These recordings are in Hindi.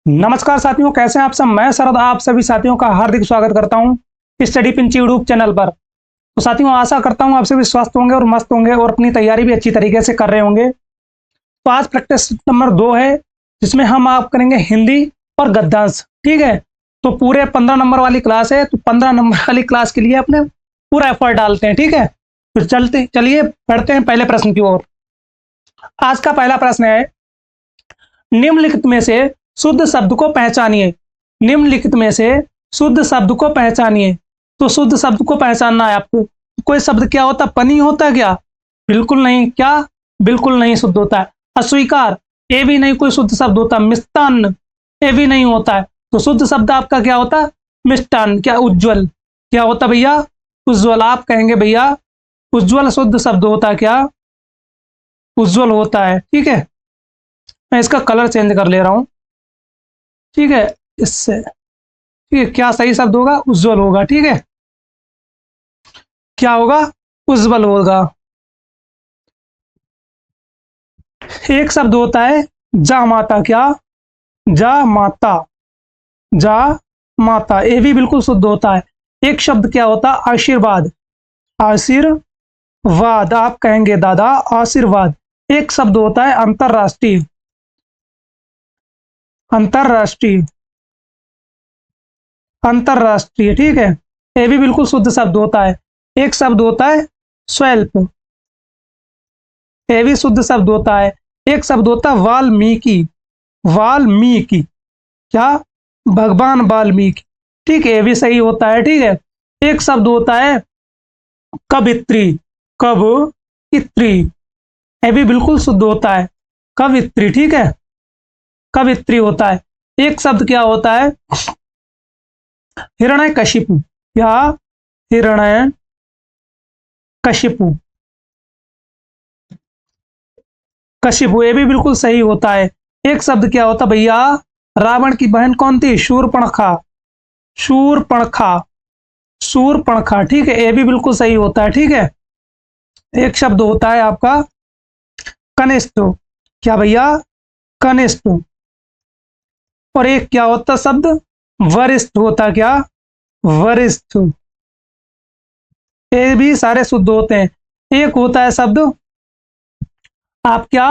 नमस्कार साथियों, कैसे हैं आप सब। मैं शरद आप सभी साथियों का हार्दिक स्वागत करता हूं स्टडी पिंच यूट्यूब चैनल पर। तो साथियों, आशा करता हूं आप सभी स्वस्थ होंगे और मस्त होंगे और अपनी तैयारी भी अच्छी तरीके से कर रहे होंगे। तो आज प्रैक्टिस नंबर 2 है, जिसमें हम आप करेंगे हिंदी और गद्यांश। ठीक है, तो पूरे 15 नंबर वाली क्लास है, तो 15 नंबर वाली क्लास के लिए अपने पूरा एफर्ट डालते हैं। ठीक है, तो चलिए पढ़ते हैं पहले प्रश्न की ओर। आज का पहला प्रश्न है, निम्नलिखित में से शुद्ध शब्द को पहचानिए। निम्नलिखित में से शुद्ध शब्द को पहचानिए। तो शुद्ध शब्द को पहचानना है आपको। कोई शब्द क्या होता, पनी होता है क्या? बिल्कुल नहीं। क्या? बिल्कुल नहीं शुद्ध होता है। अस्वीकार, ये भी नहीं कोई शुद्ध शब्द होता। मिष्टान्न, ये भी नहीं होता है। तो शुद्ध शब्द आपका क्या होता है? मिष्टान्न। क्या? उज्ज्वल। क्या होता भैया? उज्ज्वल। आप कहेंगे भैया उज्ज्वल शुद्ध शब्द होता है क्या? उज्ज्वल होता है। ठीक है, मैं इसका कलर चेंज कर ले रहा हूं। ठीक है, इससे ठीक है, क्या सही शब्द होगा? उज्ज्वल होगा। ठीक है, क्या होगा? उज्ज्वल होगा। एक शब्द होता है जा माता। क्या? जा माता। जा माता, ये भी बिल्कुल शुद्ध होता है। एक शब्द क्या होता है? आशीर्वाद। आशीर्वाद। आप कहेंगे दादा आशीर्वाद। एक शब्द होता है अंतरराष्ट्रीय। अंतरराष्ट्रीय। अंतरराष्ट्रीय। ठीक है, ये भी बिल्कुल शुद्ध शब्द होता है। एक शब्द होता है स्वल्प। ये भी शुद्ध शब्द होता है। एक शब्द होता है वाल्मीकि। वाल्मीकि। क्या? भगवान वाल्मीकि। ठीक है, ये भी सही होता है। ठीक है, एक शब्द होता है कवित्री। कवित्री, ये भी बिल्कुल शुद्ध होता है। कवित्री। ठीक है, कवित्री होता है। एक शब्द क्या होता है? हिरण्यकशिपु। क्या? हिरण्यकशिपु। कशिपु, ये भी बिल्कुल सही होता है। एक शब्द क्या होता भैया? रावण की बहन कौन थी? शूर्पणखा। शूर्पणखा। शूर्पणखा। ठीक है, ये भी बिल्कुल सही होता है। ठीक है, एक शब्द होता है आपका कनिष्ठ। क्या भैया? कनिष्ठ। और एक क्या होता शब्द? वरिष्ठ होता। क्या? वरिष्ठ। ये भी सारे शुद्ध होते हैं। एक होता है शब्द आप क्या?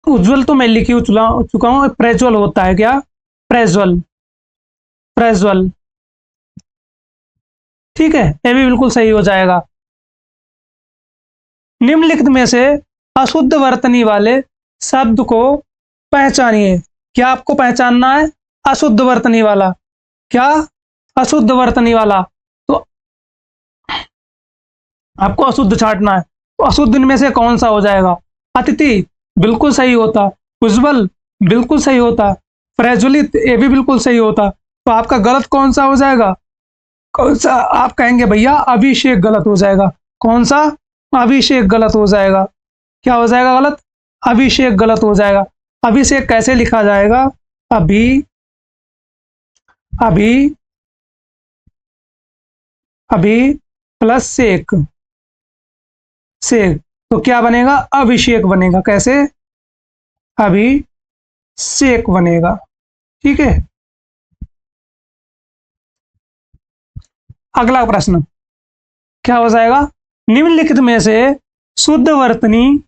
उज्ज्वल तो मैं लिखी चुका हूं। प्रज्वल होता है। क्या? प्रज्वल। प्रज्वल। ठीक है, ये भी बिल्कुल सही हो जाएगा। निम्नलिखित में से अशुद्ध वर्तनी वाले शब्द को पहचानिए। क्या आपको पहचानना है? अशुद्ध वर्तनी वाला। क्या? अशुद्ध वर्तनी वाला। तो आपको अशुद्ध छांटना है। तो अशुद्ध में से कौन सा हो जाएगा? अतिथि, बिल्कुल सही होता। उज्ज्वल, बिल्कुल सही होता। प्रज्वलित, ये भी बिल्कुल सही होता। तो आपका गलत कौन सा हो जाएगा? कौन सा? आप कहेंगे भैया अभिषेक गलत हो जाएगा। कौन सा? अभिषेक गलत हो जाएगा। क्या हो जाएगा गलत? अभिषेक गलत हो जाएगा। अभिषेक कैसे लिखा जाएगा? अभी अभी अभी प्लस शेक। शेक, तो क्या बनेगा? अभिषेक बनेगा। कैसे? अभिषेक बनेगा। ठीक है, अगला प्रश्न क्या हो जाएगा? निम्नलिखित में से शुद्ध वर्तनी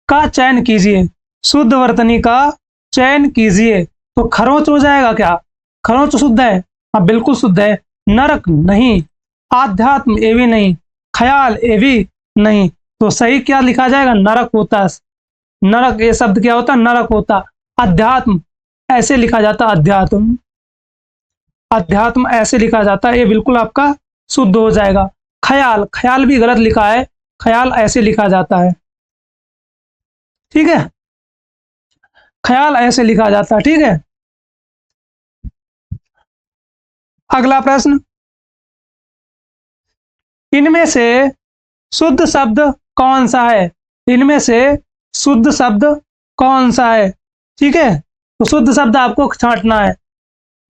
का चयन कीजिए। शुद्ध वर्तनी का चयन कीजिए। तो खरोंच हो जाएगा। क्या? खरोंच शुद्ध है? हाँ, बिल्कुल शुद्ध है। नरक नहीं। आध्यात्म, ये भी नहीं। ख्याल, ये भी नहीं। तो सही क्या लिखा जाएगा? नरक होता है। नरक, ये शब्द क्या होता? नरक होता। अध्यात्म, ऐसे लिखा जाता। अध्यात्म। अध्यात्म ऐसे लिखा जाता है। ये बिल्कुल आपका शुद्ध हो जाएगा। ख्याल, ख्याल भी गलत लिखा है। ख्याल ऐसे लिखा जाता है। ठीक है, ख्याल ऐसे लिखा जाता है। ठीक है, अगला प्रश्न, इनमें से शुद्ध शब्द कौन सा है? इनमें से शुद्ध शब्द कौन सा है? ठीक है, तो शुद्ध शब्द आपको छांटना है।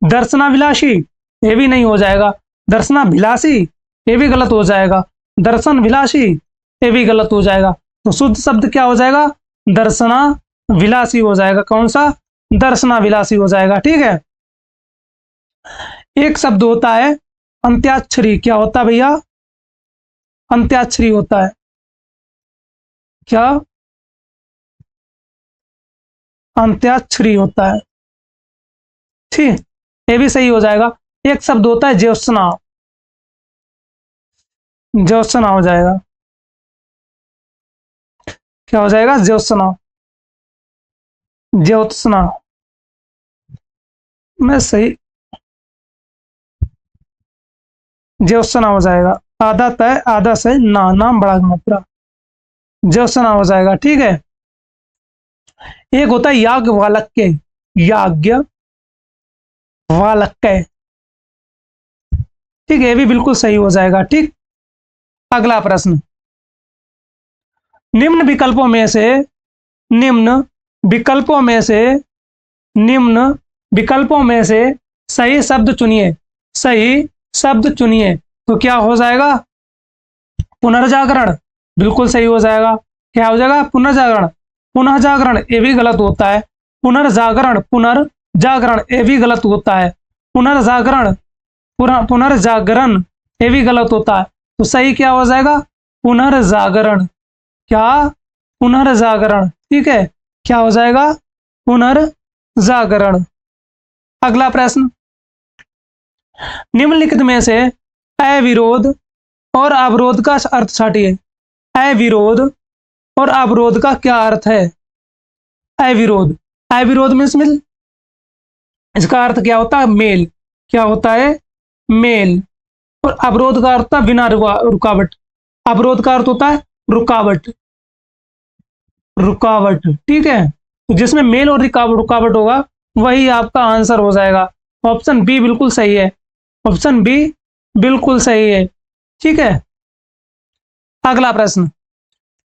दर्शनाभिलाषी, ये भी नहीं हो जाएगा। दर्शनाभिलाषी, ये भी गलत हो जाएगा। दर्शन विलासी, ये भी गलत हो जाएगा। तो शुद्ध शब्द क्या हो जाएगा? दर्शना विलासी हो जाएगा। कौन सा? दर्शना विलासी हो जाएगा। ठीक है। एक शब्द होता है अंत्याक्षरी। क्या होता है भैया? अंत्याक्षरी होता है। क्या? अंत्याक्षरी होता है। ठीक, ये भी सही हो जाएगा। एक शब्द होता है ज्योत्सना। ज्योत्सना हो जाएगा। क्या हो जाएगा? ज्योत्सना। ज्योत्सना में सही, ज्योत्सना हो जाएगा। आधा तय आधा सही, ना नाम बड़ा मात्रा, ज्योत्सना हो जाएगा। ठीक है। एक होता है याज्ञ वालक्य। याज्ञ वालक्य। ठीक है, ये भी बिल्कुल सही हो जाएगा। ठीक। अगला प्रश्न, निम्न विकल्पों में से निम्न विकल्पों में से निम्न विकल्पों में से सही शब्द चुनिए। सही शब्द चुनिए। तो क्या हो जाएगा? पुनर्जागरण। बिल्कुल सही हो जाएगा। क्या हो जाएगा? पुनर्जागरण। पुनः जागरण ये भी गलत होता है। पुनर्जागरण, पुनर्जागरण ये भी गलत होता है। पुनर्जागरण, पुनर्जागरण ये भी गलत होता है। तो सही क्या हो जाएगा? पुनर्जागरण। क्या? पुनर्जागरण। ठीक है। क्या हो जाएगा? पुनर्जागरण। अगला प्रश्न, निम्नलिखित में से अविरोध और अवरोध का अर्थ छाटिए। अविरोध और अवरोध का क्या अर्थ है? अविरोध, अविरोध मिल, इसका अर्थ क्या होता है? मेल। क्या होता है? मेल। और अवरोध का अर्थ होता है बिना रुकावट। अवरोध का अर्थ होता है रुकावट। रुकावट। ठीक है। तो जिसमें मेल और रुकावट होगा वही आपका आंसर हो जाएगा। ऑप्शन बी बिल्कुल सही है। ऑप्शन बी बिल्कुल सही है। ठीक है। अगला प्रश्न,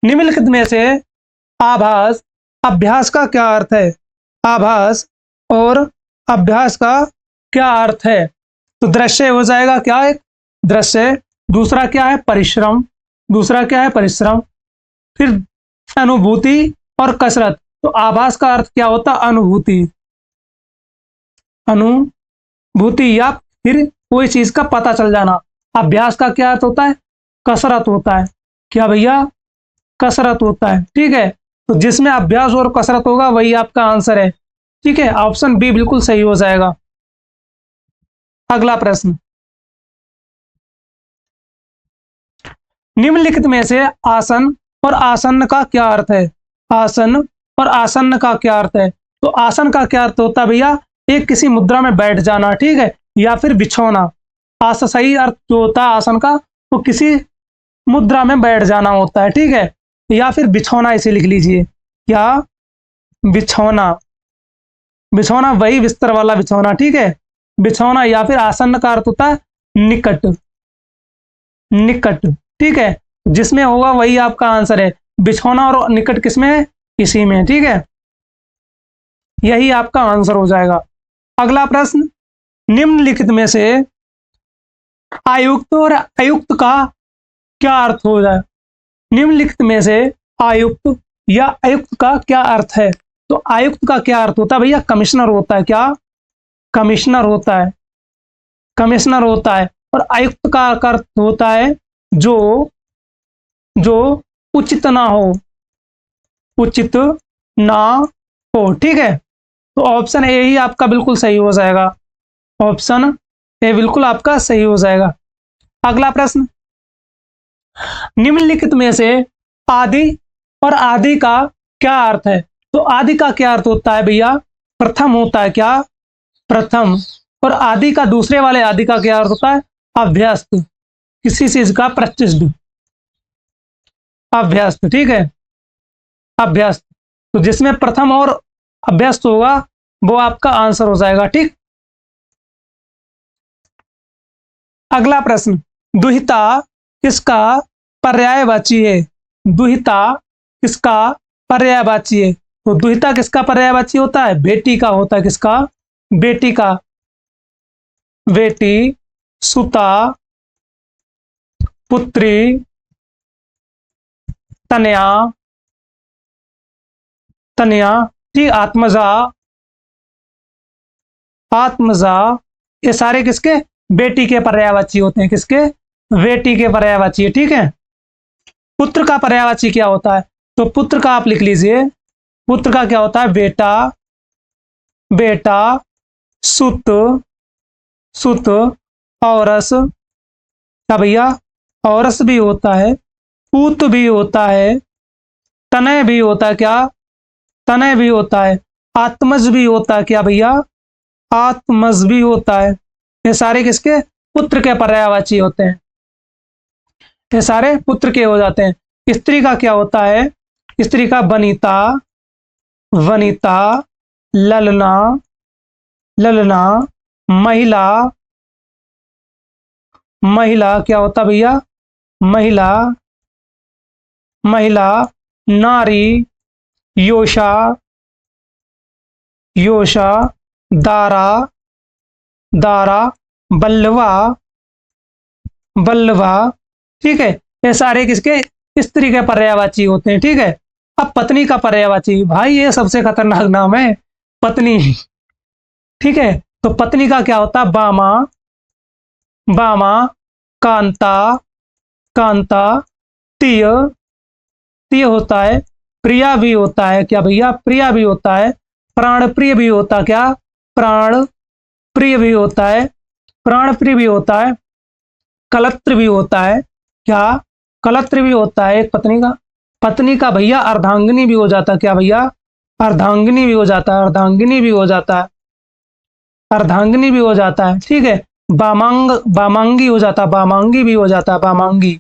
निम्नलिखित में से आभास अभ्यास का क्या अर्थ है? आभास और अभ्यास का क्या अर्थ है? तो दृश्य हो जाएगा। क्या? एक दृश्य। दूसरा क्या है? परिश्रम। दूसरा क्या है? परिश्रम। फिर अनुभूति और कसरत। तो आभास का अर्थ क्या होता? अनुभूति। अनुभूति या फिर कोई चीज का पता चल जाना। अभ्यास का क्या अर्थ होता है? कसरत होता है। क्या भैया? कसरत होता है। ठीक है। तो जिसमें अभ्यास और कसरत होगा वही आपका आंसर है। ठीक है। ऑप्शन बी बिल्कुल सही हो जाएगा। अगला प्रश्न, निम्नलिखित में से आसन और आसन्न का क्या अर्थ है? आसन और आसन्न का क्या अर्थ है? तो आसन का क्या अर्थ होता है भैया? एक किसी मुद्रा में बैठ जाना। ठीक है। या फिर बिछौना। सही अर्थ जो होता है आसन का, तो किसी मुद्रा में बैठ जाना होता है। ठीक है। या फिर बिछौना इसे लिख लीजिए। क्या? बिछौना। बिछौना वही बिस्तर वाला बिछौना। ठीक है। बिछौना या फिर आसन्न का अर्थ होता है निकट। निकट। ठीक है। जिसमें होगा वही आपका आंसर है। बिछौना और निकट किसमें है? इसी में। ठीक है। यही आपका आंसर हो जाएगा। अगला प्रश्न, निम्नलिखित में से आयुक्त और अयुक्त का क्या अर्थ हो जाए? निम्नलिखित में से आयुक्त या आयुक्त का क्या अर्थ है? तो आयुक्त का क्या अर्थ होता है भैया? कमिश्नर होता है। क्या? कमिश्नर होता है। कमिश्नर होता है। और आयुक्त का अर्थ होता है जो जो उचित ना हो। उचित ना हो। ठीक है। तो ऑप्शन ए ही आपका बिल्कुल सही हो जाएगा। ऑप्शन ए बिल्कुल आपका सही हो जाएगा। अगला प्रश्न, निम्नलिखित में से आदि और आदि का क्या अर्थ है? तो आदि का क्या अर्थ होता है भैया? प्रथम होता है। क्या? प्रथम। और आदि का दूसरे वाले आदि का क्या अर्थ होता है? अभ्यस्त। किसी चीज का प्रतिष्ठ। अभ्यस्त। ठीक है। अभ्यस्त। तो जिसमें प्रथम और अभ्यस्त होगा वो आपका आंसर हो जाएगा। ठीक। अगला प्रश्न, दुहिता किसका पर्यायवाची है? दुहिता किसका पर्यायवाची है? तो दुहिता किसका पर्यायवाची होता है? बेटी का होता है। किसका? बेटी का। बेटी, सुता, पुत्री, तनया, तनया, ठीक, आत्मजा, आत्मजा, ये सारे किसके, बेटी के पर्यायवाची होते हैं। किसके, बेटी के पर्यायवाची, ठीक है। पुत्र का पर्यायवाची क्या होता है, तो पुत्र का आप लिख लीजिए, पुत्र का क्या होता है, बेटा, बेटा, सुत, सुत, औरस, क्या भैया, औरस भी होता है, पूत भी होता है, तनय भी होता है, क्या, तनय भी होता है, आत्मज भी होता है, क्या भैया, आत्मज भी होता है। ये सारे किसके, पुत्र के पर्यायवाची होते हैं। ये सारे पुत्र के हो जाते हैं। स्त्री का क्या होता है, स्त्री का वनिता, वनिता, ललना, ललना, महिला, महिला क्या होता भैया, महिला, महिला, नारी, योषा, योषा, दारा, दारा, बल्लवा, बल्लवा, ठीक है। ये सारे किसके, स्त्री के पर्यायवाची होते हैं, ठीक है। अब पत्नी का पर्यायवाची, भाई ये सबसे खतरनाक नाम है, पत्नी, ठीक है। तो पत्नी का क्या होता है, बामा, बामा, कांता, कांता, तिय, तिय होता है, प्रिया भी होता है, क्या भैया, प्रिया भी होता है, प्राण प्रिय भी होता, क्या, प्राण प्रिय भी होता है, प्राण प्रिय भी होता है, कलत्र भी होता है, क्या, कलत्र भी होता है एक पत्नी का। पत्नी का भैया अर्धांगिनी भी हो जाता है, क्या भैया, अर्धांगिनी भी हो जाता है, अर्धांगिनी भी हो जाता है, अर्धांगिनी भी हो जाता है, ठीक है। बामांग, बामांगी हो जाता है, बामांगी भी हो जाता है, बामांगी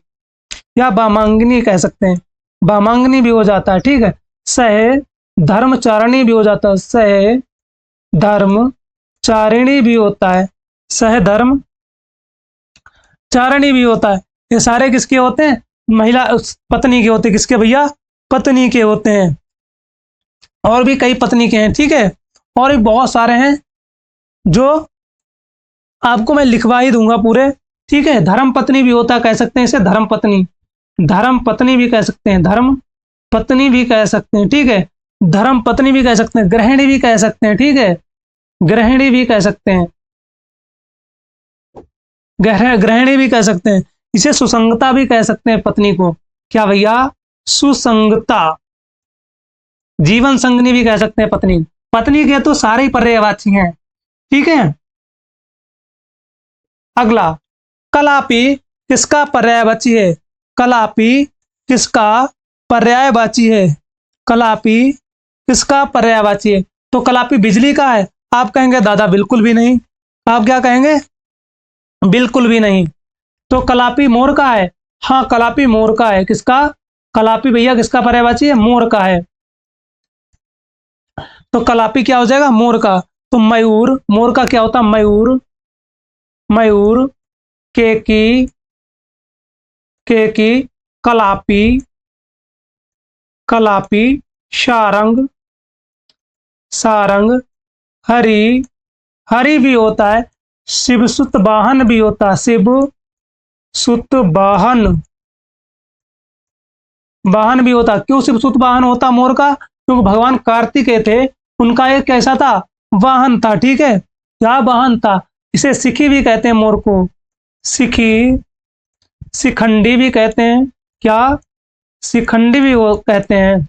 या बामांगिनी कह सकते हैं, बामांगिनी भी हो जाता है, ठीक है। सह धर्मचारिणी भी हो जाता है, सह धर्मचारिणी भी होता है, सह धर्म चारिणी भी होता है। ये सारे किसके होते हैं, महिला पत्नी के होते हैं, किसके भैया, पत्नी के होते हैं। और भी कई पत्नी के हैं, ठीक है, और भी बहुत सारे हैं जो आपको मैं लिखवा ही दूंगा पूरे, ठीक है। धर्म पत्नी भी होता, कह सकते हैं इसे धर्म पत्नी, धर्म पत्नी भी कह सकते हैं, धर्म पत्नी भी कह सकते हैं, ठीक है। धर्म पत्नी भी कह सकते हैं, गृहिणी भी कह सकते हैं, ठीक है, गृहिणी भी कह सकते हैं, गृहिणी भी कह सकते हैं। इसे सुसंगता भी कह सकते हैं पत्नी को, क्या भैया, सुसंगता, जीवन संगनी भी कह सकते हैं पत्नी। पत्नी के तो सारे ही पर्यायवाची हैं, ठीक है। अगला, कलापी किसका पर्यायवाची है, कलापी किसका पर्यायवाची है, कलापी किसका पर्यायवाची है, तो कलापी बिजली का है। आप कहेंगे दादा बिल्कुल भी नहीं, आप क्या कहेंगे, बिल्कुल भी नहीं। तो कलापी मोर का है, हाँ कलापी मोर का है, किसका, कलापी भैया किसका पर्यायवाची है, मोर का है। तो कलापी क्या हो जाएगा, मोर का। तो मयूर, मोर का क्या होता है, मयूर, मयूर, केकी, केकी, कलापी, कलापी, सारंग, सारंग, हरि, हरि भी होता है, शिव सुत वाहन भी होता है, शिव सुत वाहन, वाहन भी होता। क्यों शिव सुत वाहन होता मोर का, क्योंकि भगवान कार्तिकेय थे, उनका एक कैसा था, वाहन था, ठीक है, क्या वाहन था। इसे सिखी भी कहते हैं मोर को, सिखी, शिखंडी भी कहते हैं, क्या, शिखंडी भी वो कहते हैं,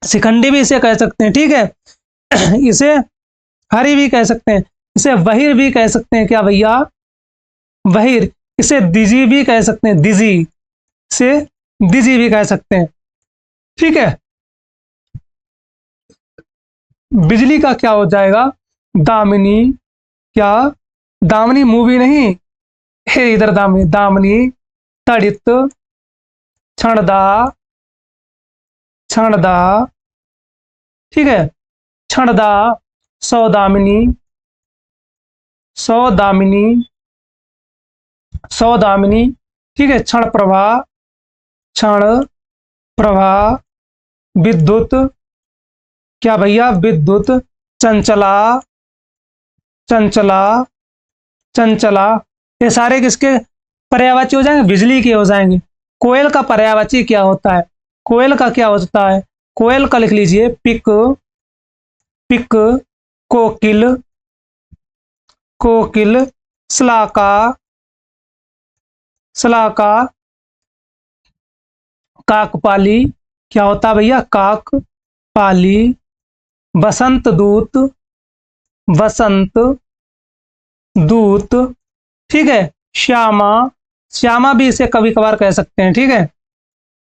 शिखंडी भी इसे कह सकते हैं, ठीक है। इसे हरि भी कह सकते हैं, इसे वहीर भी कह सकते हैं, क्या भैया, वहीर। इसे दिजी भी कह सकते हैं, दिजी, इसे दिजी भी कह सकते हैं, ठीक है। बिजली का क्या हो जाएगा, दामिनी, क्या, दामिनी मूवी नहीं, हे इधर दामिनी, दामिनी, तड़ित, क्षणदा, क्षणदा, ठीक है, क्षणदा, सौदामिनी, सौदामिनी, सौदामिनी, ठीक है। क्षण प्रभा, क्षण प्रभा, विद्युत, क्या भैया, विद्युत, चंचला, चंचला, चंचला। ये सारे किसके पर्यायवाची हो जाएंगे, बिजली के हो जाएंगे। कोयल का पर्यायवाची क्या होता है, कोयल का क्या होता है, कोयल का लिख लीजिए पिक, पिक, कोकिल, कोकिल, श्लाका, श्लाका, काकपाली, क्या होता है भैया, काक पाली, बसंत दूत, बसंत दूत, ठीक है। श्यामा, श्यामा भी इसे कभी कभार कह सकते हैं, ठीक है,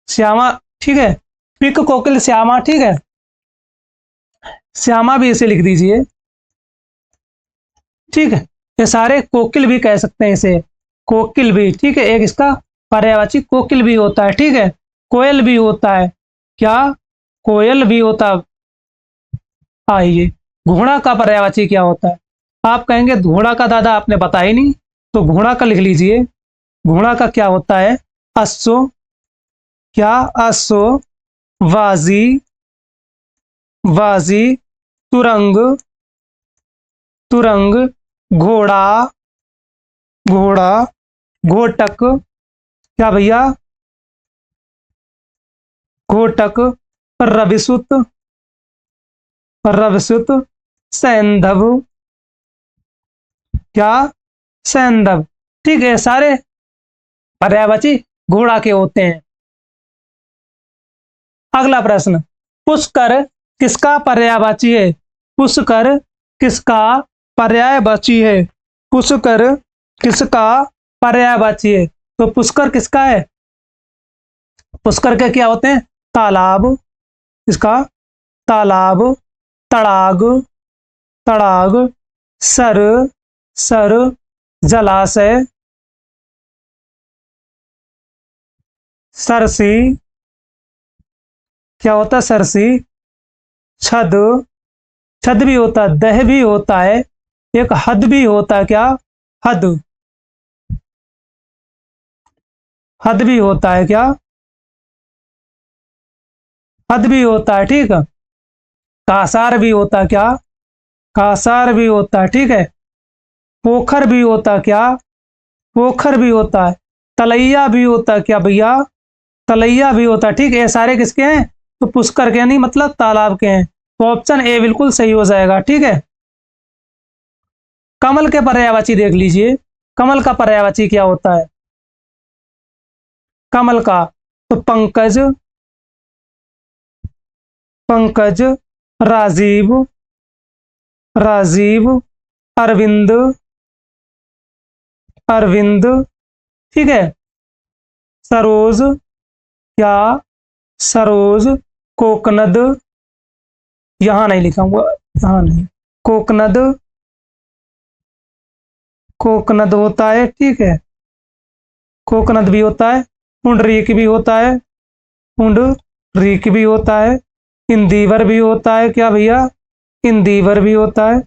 श्यामा, ठीक है। पिक कोकिल श्यामा, ठीक है, श्यामा भी इसे लिख दीजिए, ठीक है। ये सारे कोकिल भी कह सकते हैं इसे, कोकिल भी, ठीक है, एक इसका पर्यायवाची कोकिल भी होता है, ठीक है। कोयल भी होता है, क्या, कोयल भी होता। आइए, घोड़ा का पर्यायवाची क्या होता है। आप कहेंगे घोड़ा का दादा आपने बताया ही नहीं, तो घोड़ा का लिख लीजिए, घोड़ा का क्या होता है, अश्व, क्या, अश्व, वाजी, वाजी, तुरंग, तुरंग, घोड़ा, घोड़ा, घोटक, क्या भैया, घोटक, रविसुत, रविसुत, सैंधव, क्या, सैंधव, ठीक है। सारे पर्यायवाची घोड़ा के होते हैं। अगला प्रश्न, पुष्कर किसका पर्यायवाची है, पुष्कर किसका पर्यायवाची है, पुष्कर किसका पर्यायवाची है। तो पुष्कर किसका है, पुष्कर के क्या होते हैं, तालाब, इसका तालाब, तड़ाग, तड़ाग, सर, सर, जलाशय, सरसी, क्या होता है, सरसी, छद, छद भी होता है, दह भी होता है, एक हद भी होता है, क्या, हद, हद भी होता है, क्या, हद भी होता है, ठीक है। कासार भी होता है, क्या, कासार भी होता है, ठीक है। पोखर भी होता है, क्या, पोखर भी होता है। तलैया भी होता है, क्या भैया, तलैया भी होता है, ठीक है। ये सारे किसके हैं, तो पुष्कर के, नहीं मतलब तालाब के हैं। तो ऑप्शन ए बिल्कुल सही हो जाएगा, ठीक है। कमल के पर्यायवाची देख लीजिए, कमल का पर्यायवाची क्या होता है, कमल का, तो पंकज, पंकज, राजीव, राजीव, अरविंद, अरविंद, ठीक है। सरोज, क्या, सरोज, कोकनद, यहां नहीं लिखा हुआ, यहां नहीं, कोकनद, कोकनद होता है, ठीक है, कोकनद भी होता है। पुंडरीक भी होता है, पुंडरीक भी होता है। इंदीवर भी होता है, क्या भैया, इंदीवर भी होता है,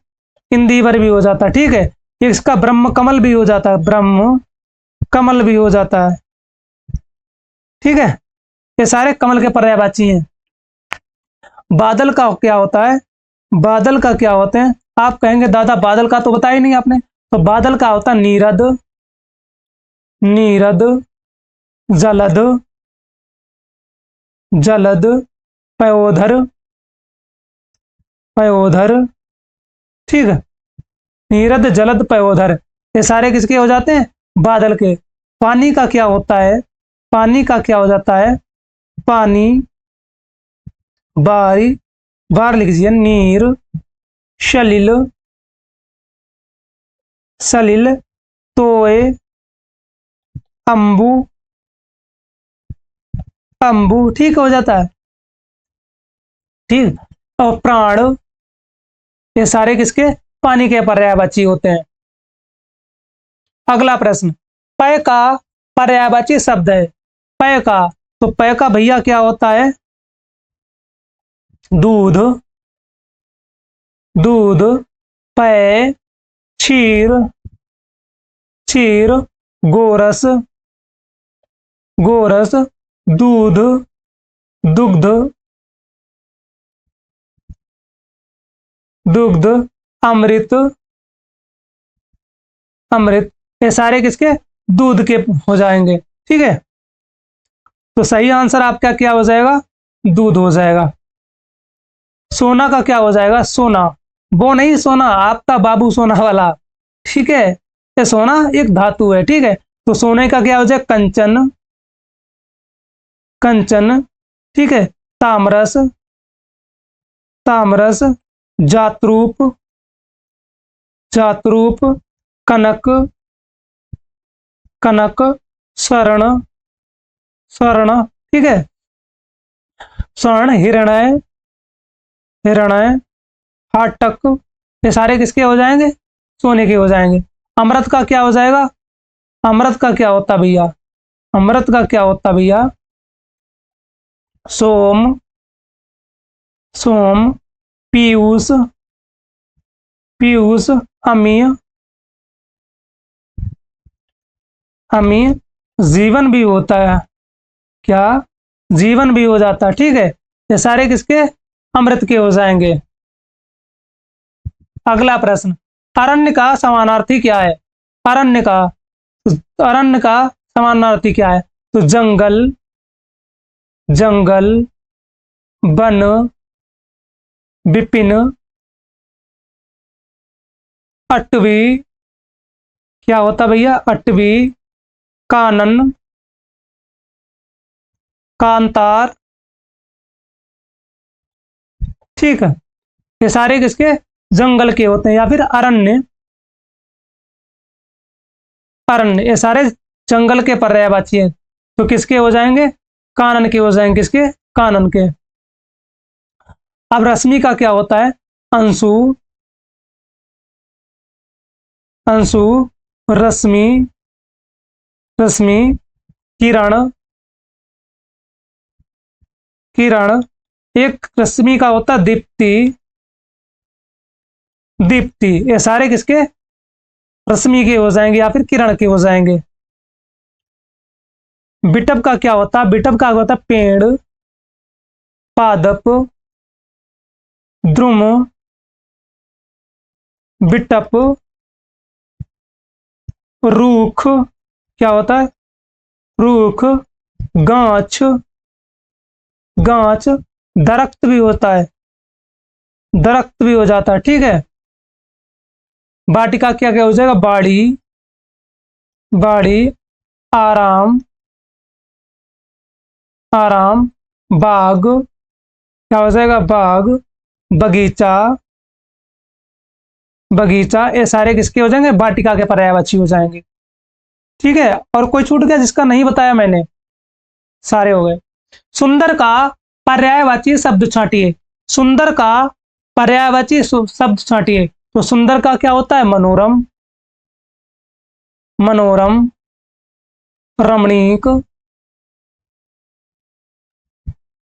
इंदीवर भी हो जाता है, ठीक है। इसका ब्रह्म कमल भी हो जाता है, ब्रह्म कमल भी हो जाता है, ठीक है। ये सारे कमल के पर्यायवाची हैं। बादल का क्या होता है, बादल का क्या होते हैं। आप कहेंगे दादा बादल का तो बताया ही नहीं आपने, तो बादल का होता है नीरद, नीरद, जलद, जलद, पयोधर, पयोधर, ठीक है। नीरद, जलद, पयोधर, ये सारे किसके हो जाते हैं, बादल के। पानी का क्या होता है, पानी का क्या हो जाता है, पानी, बारी, बार लिख दीजिए, नीर, शलिल, सलिल, तोय, अंबु, अंबु, ठीक हो जाता है, ठीक। और प्राण, ये सारे किसके, पानी के पर्यायवाची होते हैं। अगला प्रश्न, पय का पर्यायवाची शब्द है, पय का, तो पय का भैया क्या होता है, दूध, दूध, पय, क्षीर, क्षीर, गोरस, गोरस, दूध, दुग्ध, दुग्ध, अमृत, अमृत, ये सारे किसके, दूध के हो जाएंगे, ठीक है। तो सही आंसर आपका क्या हो जाएगा, दूध हो जाएगा। सोना का क्या हो जाएगा? सोना। वो नहीं सोना आपका बाबू सोना वाला, ठीक है। ये सोना एक धातु है, ठीक है। तो सोने का क्या हो जाए? कंचन, कंचन, ठीक है। तामरस, तामरस। जात्रूप, जात्रूप। कनक, कनक। स्वर्ण, स्वर्ण, ठीक है। स्वर्ण। हिरणय, हिरणय। फाटक। ये सारे किसके हो जाएंगे? सोने के हो जाएंगे। अमृत का क्या हो जाएगा? अमृत का क्या होता भैया? अमृत का क्या होता भैया? सोम, सोम। पीयूष, पीयूष। अमीय, अमीय। जीवन भी होता है क्या? जीवन भी हो जाता है, ठीक है। ये सारे किसके? अमृत के हो जाएंगे। अगला प्रश्न, अरण्य का समानार्थी क्या है? अरण्य का, अरण्य का समानार्थी क्या है? तो जंगल, जंगल। वन, विपिन। अटवी, क्या होता भैया? अटवी। कानन, कांतार, ठीक है। ये सारे किसके? जंगल के होते हैं या फिर अरण्य, अरण्य। ये सारे जंगल के पर्यायवाची हैं, तो किसके हो जाएंगे? कानन के हो जाएंगे। किसके? कानन के। अब रश्मि का क्या होता है? अंशु, अंशु। रश्मि, रश्मि। किरण, किरण। एक रश्मि का होता है दीप्ति, दीप्ति। ये सारे किसके? रश्मि के हो जाएंगे या फिर किरण के हो जाएंगे। बिटप का क्या होता है? बिटप का होता है पेड़, पादप, द्रुम। बिटप। रूख, क्या होता है? रूख। गांच, गांच। दरख्त भी होता है, दरख्त भी हो जाता है, ठीक है। वाटिका क्या क्या हो जाएगा? बाड़ी, बाड़ी। आराम, आराम। बाग, क्या हो जाएगा? बाग। बगीचा, बगीचा। ये सारे किसके हो जाएंगे? वाटिका के पर्यायवाची हो जाएंगे, ठीक है। और कोई छूट गया जिसका नहीं बताया मैंने? सारे हो गए। सुंदर का पर्यायवाची शब्द छांटिए, सुंदर का पर्यायवाची शब्द छांटिए। तो सुंदर का क्या होता है? मनोरम, मनोरम। रमणीक,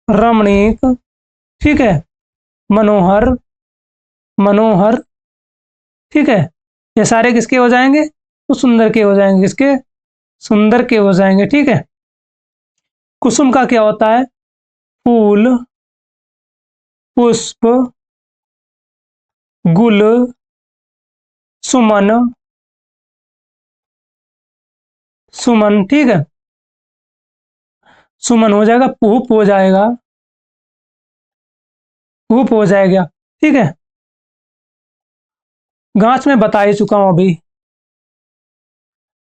रमणीक, ठीक है। मनोहर, मनोहर, ठीक है। ये सारे किसके हो जाएंगे? तो सुंदर के हो जाएंगे। किसके? सुंदर के हो जाएंगे, ठीक है। कुसुम का क्या होता है? फूल, पुष्प, गुल, सुमन, सुमन, ठीक है। सुमन हो जाएगा। पुष्प हो जाएगा, पुष्प हो जाएगा, ठीक है। गाछ में बता ही चुका हूं अभी।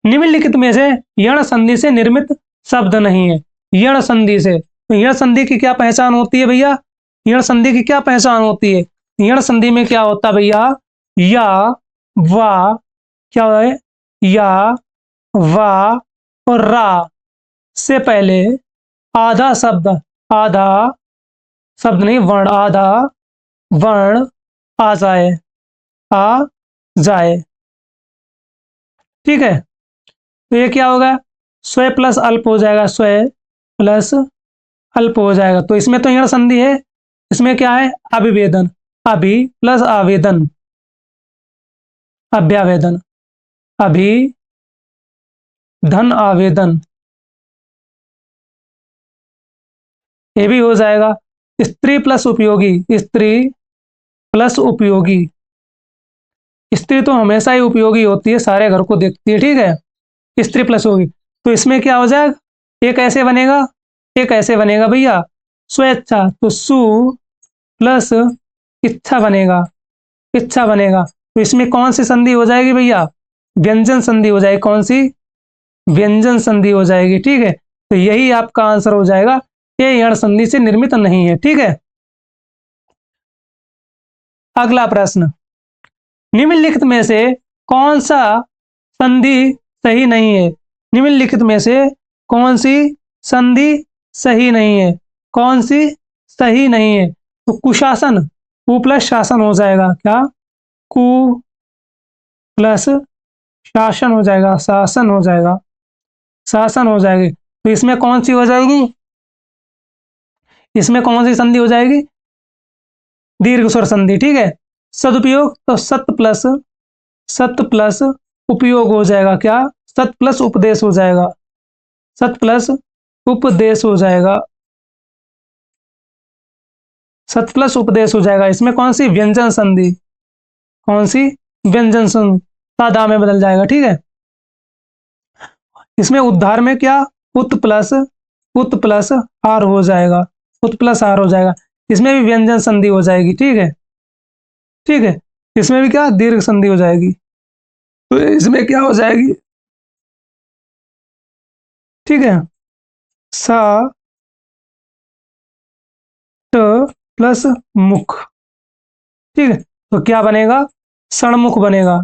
निम्नलिखित में से यण संधि से निर्मित शब्द नहीं है। यण संधि से, तो यण संधि की क्या पहचान होती है भैया? यण संधि की क्या पहचान होती है? यण संधि में क्या होता है भैया? या, वा, क्या है? या, वा और रा से पहले आधा शब्द, आधा शब्द नहीं वर्ण, आधा वर्ण आ जाए, आ जाए, ठीक है। तो ये क्या होगा? स्व प्लस अल्प हो जाएगा, स्व प्लस अल्प हो जाएगा। तो इसमें तो यण संधि है, इसमें क्या है? अभिवेदन, अभि प्लस आवेदन, अभ्यावेदन, अभि धन आवेदन, ये भी हो जाएगा। स्त्री प्लस उपयोगी, स्त्री प्लस उपयोगी। स्त्री तो हमेशा ही उपयोगी होती है, सारे घर को देखती है, ठीक है। स्त्री प्लस होगी, तो इसमें क्या हो जाएगा? एक ऐसे बनेगा, एक ऐसे बनेगा भैया। स्वेच्छा, तो सु प्लस इच्छा बनेगा, इच्छा बनेगा। तो इसमें कौन सी संधि हो जाएगी भैया? व्यंजन संधि हो जाएगी। कौन सी? व्यंजन संधि हो जाएगी। ठीक है, तो यही आपका आंसर हो जाएगा। ये यण संधि से निर्मित नहीं है। ठीक है, अगला प्रश्न, निम्नलिखित में से कौन सा संधि सही नहीं है? निम्नलिखित में से कौन सी संधि सही नहीं है? कौन सी सही नहीं है? तो कुशासन, कु प्लस शासन हो जाएगा। क्या? कु प्लस शासन हो जाएगा, शासन हो जाएगा, शासन हो जाएगी। तो इसमें कौन सी हो जाएगी? इसमें कौन सी संधि हो जाएगी? दीर्घ स्वर संधि। ठीक है, सदुपयोग तो सत प्लस उपयोग हो जाएगा। क्या? सत प्लस उपदेश हो जाएगा, सत प्लस उपदेश हो जाएगा, सत प्लस उपदेश हो जाएगा। इसमें कौन सी? व्यंजन संधि। कौन सी? व्यंजन संधि, सादा में बदल जाएगा। ठीक है, इसमें उद्धार में क्या? उत प्लस आर हो जाएगा, उत प्लस आर हो जाएगा। इसमें भी व्यंजन संधि हो जाएगी। ठीक है, ठीक है, इसमें भी क्या? दीर्घ संधि हो जाएगी। तो इसमें क्या हो जाएगी? ठीक है, सा ट प्लस मुख। ठीक है, तो क्या बनेगा? षणमुख बनेगा,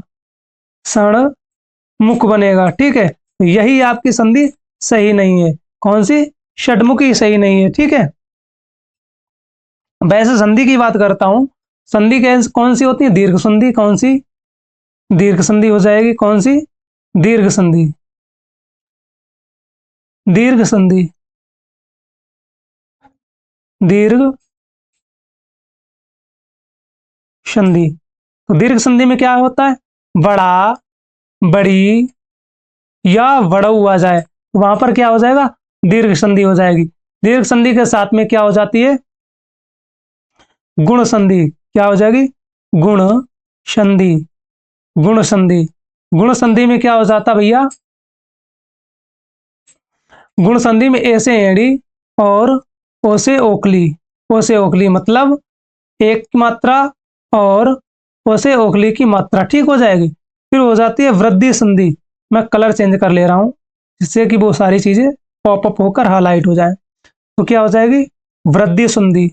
षणमुख बनेगा। ठीक है, तो यही आपकी संधि सही नहीं है। कौन सी? षडमुखी सही नहीं है। ठीक है, वैसे संधि की बात करता हूं, संधि कौन सी होती है? दीर्घ संधि। कौन सी? दीर्घ संधि हो जाएगी। कौन सी? दीर्घ संधि, दीर्घ संधि, दीर्घ संधि। तो दीर्घ संधि में क्या होता है? बड़ा, बड़ी या बड़ऊ आ जाए, तो वहां पर क्या हो जाएगा? दीर्घ संधि हो जाएगी। दीर्घ संधि के साथ में क्या हो जाती है? गुण संधि। क्या हो जाएगी? गुण संधि, गुण संधि। गुण संधि में क्या हो जाता भैया? गुण संधि में ऐसे एड़ी और ओसे ओखली, ओसे ओखली मतलब एक मात्रा और ओसे ओखली की मात्रा ठीक हो जाएगी। फिर हो जाती है वृद्धि संधि। मैं कलर चेंज कर ले रहा हूं जिससे कि वो सारी चीजें पॉपअप होकर हाईलाइट हो जाए। तो क्या हो जाएगी? वृद्धि संधि,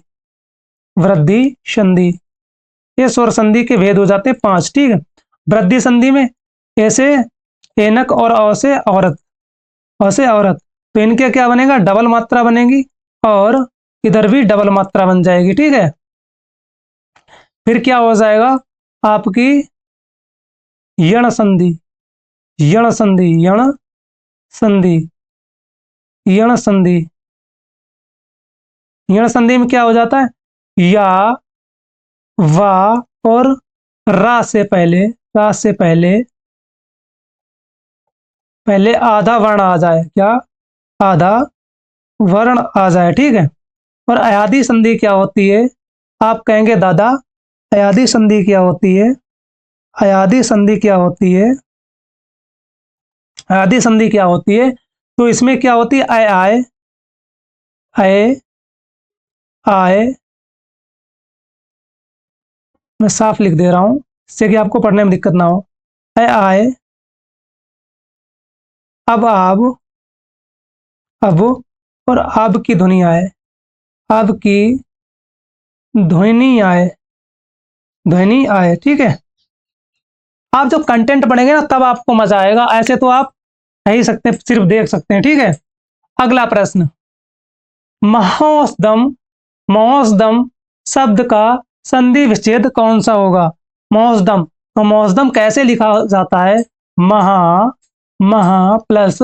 वृद्धि संधि। ये स्वर संधि के भेद हो जाते हैं 5। ठीक है, वृद्धि संधि में ऐसे एनक और अ से औरत, अ से औरत, तो इनके क्या बनेगा? डबल मात्रा बनेगी और इधर भी डबल मात्रा बन जाएगी। ठीक है, फिर क्या हो जाएगा? आपकी यण संधि, यण संधि, यण संधि, यण संधि। यण संधि में क्या हो जाता है? या, वा और रा से पहले, रा से पहले पहले आधा वर्ण आ जाए। क्या? आधा वर्ण आ जाए। ठीक है, और अयादी संधि क्या होती है? आप कहेंगे दादा अयादी संधि क्या होती है? अयादी संधि क्या होती है? अयादी संधि क्या होती है? तो इसमें क्या होती है? आय आय, आय आय, मैं साफ लिख दे रहा हूं जिससे कि आपको पढ़ने में दिक्कत ना हो। आय आय, अब और अब की ध्वनि आए, अब की ध्वनि आए, ध्वनि आए। ठीक है, आप जब कंटेंट पढ़ेंगे ना तब आपको मजा आएगा, ऐसे तो आप नहीं सकते, सिर्फ देख सकते हैं। ठीक है, अगला प्रश्न, महोसदम, महोसदम शब्द का संधि विच्छेद कौन सा होगा? महोसदम, तो महोसदम कैसे लिखा जाता है? महा, महा प्लस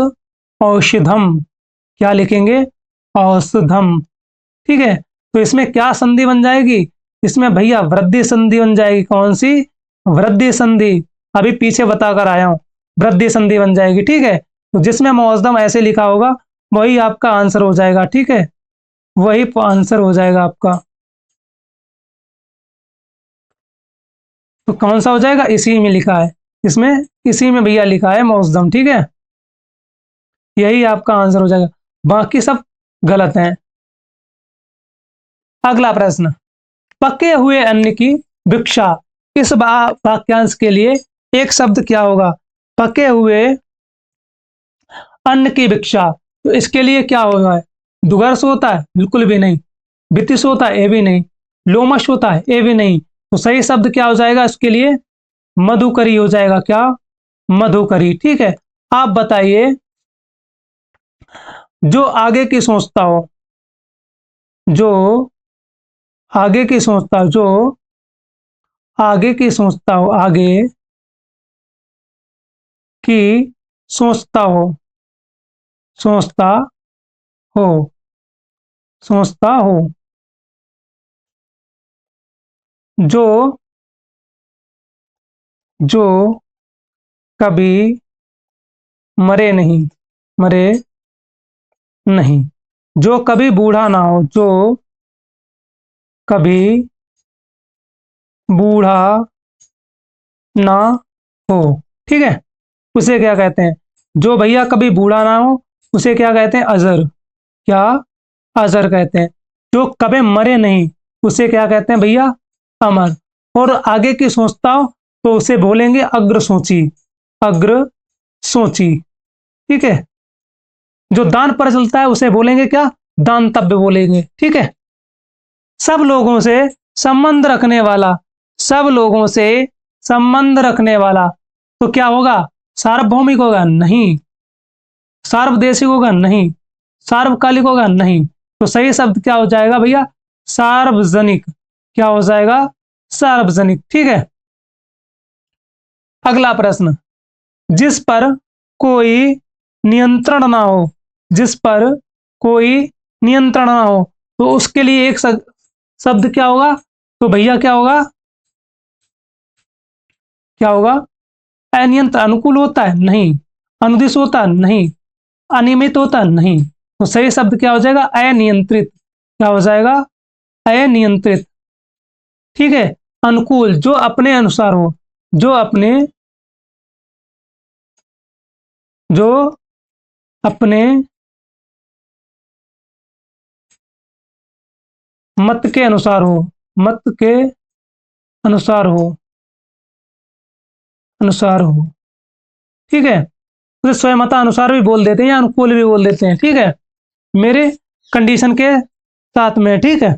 औषधम। क्या लिखेंगे? औषधम। ठीक है, तो इसमें क्या संधि बन जाएगी? इसमें भैया वृद्धि संधि बन जाएगी। कौन सी? वृद्धि संधि, अभी पीछे बताकर आया हूं, वृद्धि संधि बन जाएगी। ठीक है, तो जिसमें मौजदम ऐसे लिखा होगा वही आपका आंसर हो जाएगा। ठीक है, वही आंसर हो जाएगा आपका। तो कौन सा हो जाएगा? इसी में लिखा है, इसमें इसी में भैया लिखा है मौजदम। ठीक है, यही आपका आंसर हो जाएगा, बाकी सब गलत हैं। अगला प्रश्न, पके हुए अन्न की भिक्षा, इस वाक्यांश के लिए एक शब्द क्या होगा? पके हुए अन्न की भिक्षा, तो इसके लिए क्या होगा? दुगर्ष होता है? बिल्कुल भी नहीं। वितिश होता है? ये भी नहीं। लोमश होता है? ये भी नहीं। तो सही शब्द क्या हो जाएगा इसके लिए? मधुकरी हो जाएगा। क्या? मधुकरी। ठीक है, आप बताइए, जो आगे की सोचता हो, जो आगे की सोचता हो, जो आगे की सोचता हो, आगे की सोचता हो, सोचता हो, सोचता हो, जो जो कभी मरे नहीं, मरे नहीं, जो कभी बूढ़ा ना हो, जो कभी बूढ़ा ना हो। ठीक है, उसे क्या कहते हैं? जो भैया कभी बूढ़ा ना हो, उसे क्या कहते हैं? अजर। क्या? अजर कहते हैं। जो कभी मरे नहीं, उसे क्या कहते हैं भैया? अमर। और आगे की सोचता हो तो उसे बोलेंगे अग्र सोची, अग्र सोची। ठीक है, जो दान पर चलता है उसे बोलेंगे क्या? दानतव्य बोलेंगे। ठीक है, सब लोगों से संबंध रखने वाला, सब लोगों से संबंध रखने वाला, तो क्या होगा? सार्वभौमिक होगा? नहीं। सार्वदेशिक होगा? नहीं। सार्वकालिक होगा? नहीं। तो सही शब्द क्या हो जाएगा भैया? सार्वजनिक। क्या हो जाएगा? सार्वजनिक। ठीक है, अगला प्रश्न, जिस पर कोई नियंत्रण ना हो, जिस पर कोई नियंत्रण ना हो, तो उसके लिए एक शब्द क्या होगा? तो भैया क्या होगा? क्या होगा? अनियंत्रण। अनुकूल होता है? नहीं। अनुदिश होता है? नहीं। अनियमित होता है? नहीं। तो सही शब्द क्या हो जाएगा? अनियंत्रित। क्या हो जाएगा? अनियंत्रित। ठीक है, अनुकूल, जो अपने अनुसार हो, जो अपने, जो अपने मत के अनुसार हो, मत के अनुसार हो, अनुसार हो। ठीक है, उसे स्वयंता अनुसार भी बोल देते हैं या अनुकूल भी बोल देते हैं। ठीक है, मेरे कंडीशन के साथ में। ठीक है,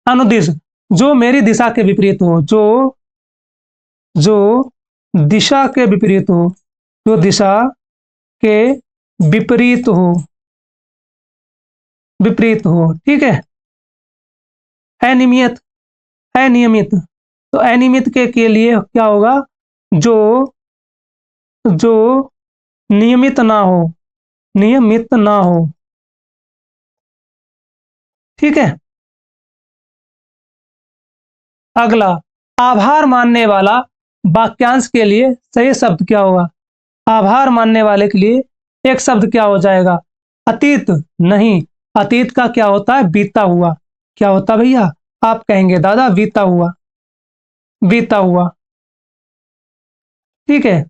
अनुदिश, जो मेरी दिशा के विपरीत हो, जो दिशा के विपरीत हो, जो दिशा के विपरीत हो, विपरीत हो। ठीक है, अनियमित, अनियमित, तो अनियमित के लिए क्या होगा? जो जो नियमित ना हो, नियमित ना हो। ठीक है, अगला, आभार मानने वाला वाक्यांश के लिए सही शब्द क्या होगा? आभार मानने वाले के लिए एक शब्द क्या हो जाएगा? अतीत। नहीं, अतीत का क्या होता है? बीता हुआ। क्या होता भैया? आप कहेंगे दादा बीता हुआ, बीता हुआ। ठीक है,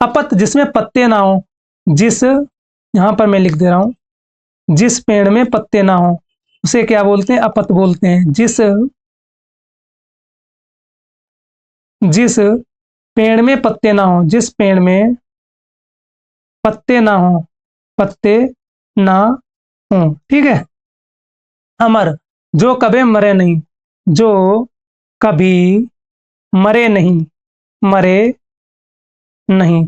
अपत, जिसमें पत्ते ना हो, जिस, यहां पर मैं लिख दे रहा हूं, जिस पेड़ में पत्ते ना हो उसे क्या बोलते हैं? अपत बोलते हैं। जिस, जिस पेड़ में पत्ते ना हो, जिस पेड़ में पत्ते ना हो, पत्ते ना हो। ठीक है, अमर, जो कभी मरे नहीं, जो कभी मरे नहीं, मरे नहीं।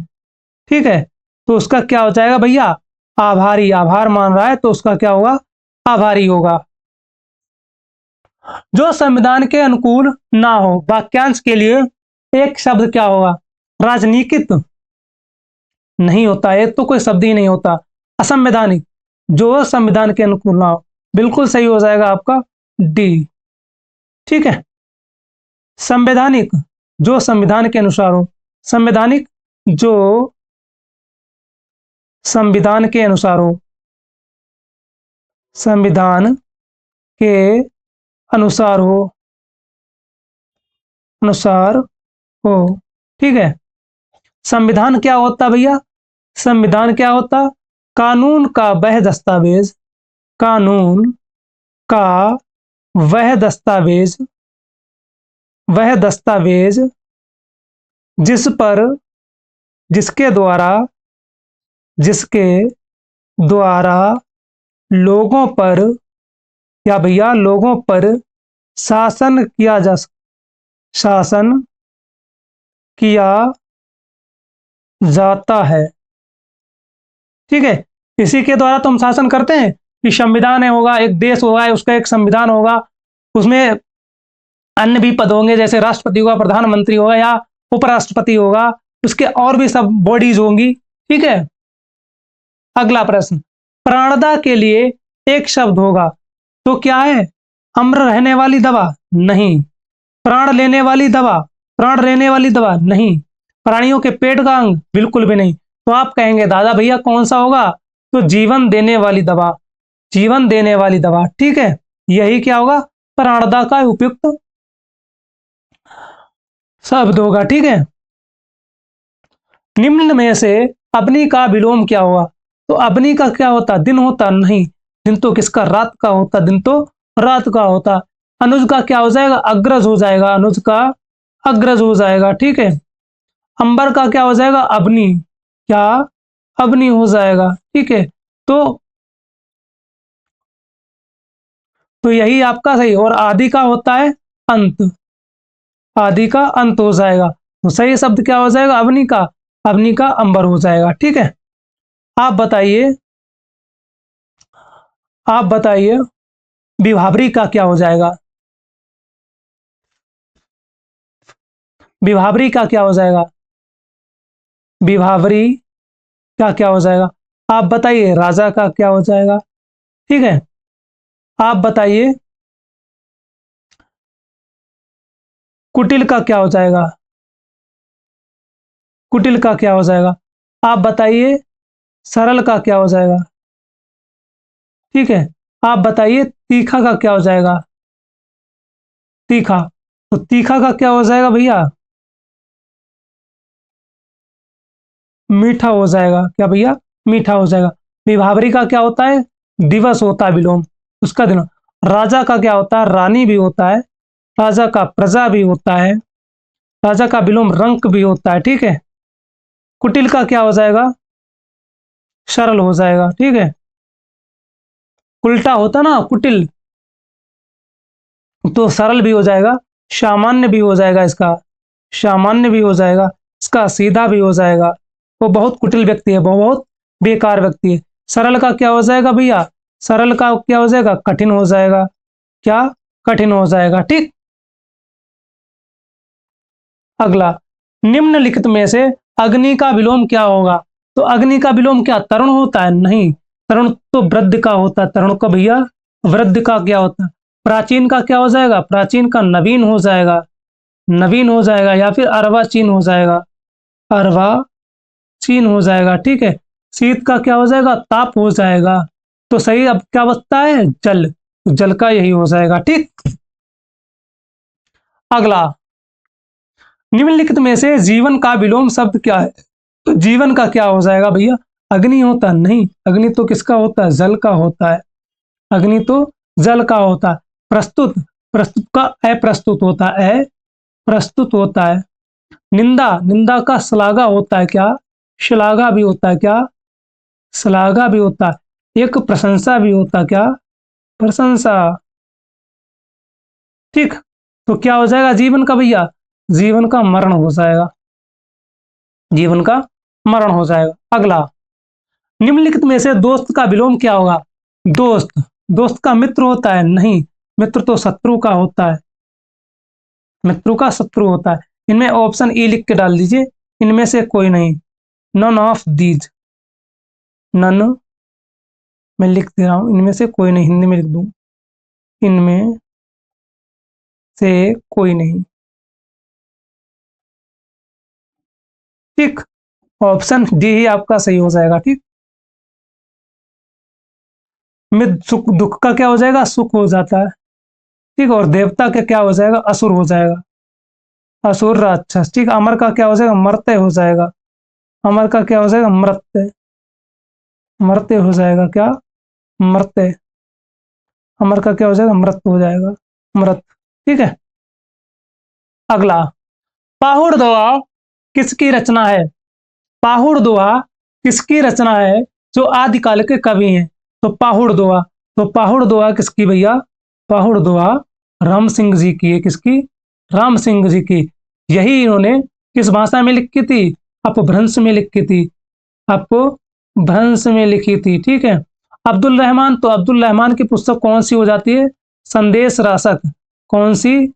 ठीक है, तो उसका क्या हो जाएगा भैया? आभारी। आभार मान रहा है तो उसका क्या होगा? आभारी होगा। जो संविधान के अनुकूल ना हो, वाक्यांश के लिए एक शब्द क्या होगा? राजनीतिक। नहीं होता, एक तो कोई शब्द ही नहीं होता। असंवैधानिक, जो संविधान के अनुकूल ना हो। बिल्कुल सही हो जाएगा आपका डी। ठीक है, संवैधानिक, जो संविधान के अनुसार हो। संवैधानिक, जो संविधान के अनुसार हो, संविधान के अनुसार हो, अनुसार हो। ठीक है, संविधान क्या होता भैया? संविधान क्या होता? कानून का वह दस्तावेज, कानून का वह दस्तावेज वह दस्तावेज जिस पर जिसके द्वारा लोगों पर या भैया लोगों पर शासन शासन किया जाता है। ठीक है, इसी के द्वारा तो हम शासन करते हैं कि संविधान है होगा, एक देश होगा, उसका एक संविधान होगा, उसमें अन्य भी पद होंगे, जैसे राष्ट्रपति होगा, प्रधानमंत्री होगा या उपराष्ट्रपति होगा, उसके और भी सब बॉडीज होंगी। ठीक है, अगला प्रश्न, प्राणदा के लिए एक शब्द होगा तो क्या है? अम्र रहने वाली दवा? नहीं। प्राण लेने वाली दवा? प्राण लेने वाली दवा नहीं। प्राणियों के पेट का अंग? बिल्कुल भी नहीं। तो आप कहेंगे दादा भैया कौन सा होगा? तो जीवन देने वाली दवा, जीवन देने वाली दवा। ठीक है, यही क्या होगा? प्राणदा का उपयुक्त शब्द होगा। ठीक है, निम्न में से अग्नि का विलोम क्या हुआ? तो अग्नि का क्या होता? दिन होता? नहीं, दिन तो किसका? रात का होता, दिन तो रात का होता। अनुज का क्या हो जाएगा? अग्रज हो जाएगा, अनुज का अग्रज हो जाएगा। ठीक है, अंबर का क्या हो जाएगा? अग्नि, क्या? अग्नि हो जाएगा। ठीक है, तो यही आपका सही। और आदि का होता है अंत, आदि का अंत हो जाएगा। तो सही शब्द क्या हो जाएगा? अग्नि का, अग्नि का अंबर हो जाएगा। ठीक है, आप बताइए, आप बताइए विभावरी का क्या हो जाएगा? विभावरी का क्या हो जाएगा? विभावरी का क्या हो जाएगा? आप बताइए राजा का क्या हो जाएगा? ठीक है, आप बताइए कुटिल का क्या हो जाएगा? कुटिल का क्या हो जाएगा? आप बताइए सरल का क्या हो जाएगा? ठीक है, आप बताइए तीखा का क्या हो जाएगा? तीखा, तो तीखा का क्या हो जाएगा भैया? मीठा हो जाएगा। क्या भैया? मीठा हो जाएगा। विभावरी का क्या होता है? दिवस होता है, विलोम उसका दिन। राजा का क्या होता है? रानी भी होता है। राजा का प्रजा भी होता है। राजा का विलोम रंक भी होता है। ठीक है, कुटिल का क्या हो जाएगा? सरल हो जाएगा। ठीक है, उल्टा होता ना कुटिल, तो सरल भी हो जाएगा, सामान्य भी हो जाएगा, इसका सामान्य भी हो जाएगा, इसका सीधा भी हो जाएगा। वो बहुत कुटिल व्यक्ति है, वो बहुत बेकार व्यक्ति है। सरल का क्या हो जाएगा भैया? सरल का क्या हो जाएगा? कठिन हो जाएगा। क्या? कठिन हो जाएगा। ठीक, अगला, निम्नलिखित में से अग्नि का विलोम क्या होगा? तो अग्नि का विलोम क्या तरुण होता है? नहीं, तरुण तो वृद्ध का होता है। तरुण का भैया वृद्ध का क्या होता है? प्राचीन का क्या हो जाएगा? प्राचीन का नवीन हो जाएगा, नवीन हो जाएगा, या फिर अर्वाचीन हो जाएगा, अर्वाचीन हो जाएगा। ठीक है, शीत का क्या हो जाएगा? ताप हो जाएगा। तो सही अब क्या बचता है? जल, तो जल का यही हो जाएगा। ठीक, अगला, निम्नलिखित में से जीवन का विलोम शब्द क्या है? तो जीवन का क्या हो जाएगा भैया? अग्नि होता? नहीं, अग्नि तो किसका होता है? जल का होता है। अग्नि तो जल का होता है। प्रस्तुत, प्रस्तुत का अप्रस्तुत होता है, प्रस्तुत होता है। निंदा, निंदा का श्लाघा होता है। क्या? श्लाघा भी होता है। क्या? श्लाघा भी होता है। एक प्रशंसा भी होता है। क्या? प्रशंसा। ठीक, तो क्या हो जाएगा जीवन का भैया? जीवन का मरण हो जाएगा, जीवन का मरण हो जाएगा। अगला, निम्नलिखित में से दोस्त का विलोम क्या होगा? दोस्त, दोस्त का मित्र होता है? नहीं, मित्र तो शत्रु का होता है, मित्र का शत्रु होता है। इनमें ऑप्शन ई लिख के डाल दीजिए, इनमें से कोई नहीं, नन ऑफ दीज, नन, मैं लिख दे रहा हूं, इनमें से कोई नहीं, हिंदी में लिख दूं, इनमें से कोई नहीं। ठीक, ऑप्शन डी ही आपका सही हो जाएगा। ठीक, मित्र सुख, दुख का क्या हो जाएगा? सुख हो जाता है। ठीक, और देवता का क्या हो जाएगा? असुर हो जाएगा, असुर राक्षस। ठीक, अमर का क्या हो जाएगा? मर्त्य हो जाएगा, अमर का क्या हो जाएगा? मर्त्य, मर्त्य हो जाएगा। क्या? मर्त्य, अमर का क्या हो जाएगा? मृत्यु हो जाएगा। मृत। ठीक है। अगला, पाहुड़ दोहा किसकी रचना है? पाहुड़ दोहा किसकी रचना है जो आदिकाल के कवि हैं? तो पाहुड़ दोहा, तो पाहुड़ दोहा किसकी भैया? पाहुड़ दोहा राम सिंह जी की है। किसकी? राम सिंह जी की। यही इन्होंने किस भाषा में लिखी थी? अपभ्रंश में लिखी थी। अपभ्रंश में लिखी थी। ठीक है। अब्दुल रहमान, तो अब्दुल रहमान की पुस्तक कौन सी हो जाती है? संदेश रासक। कौन सी?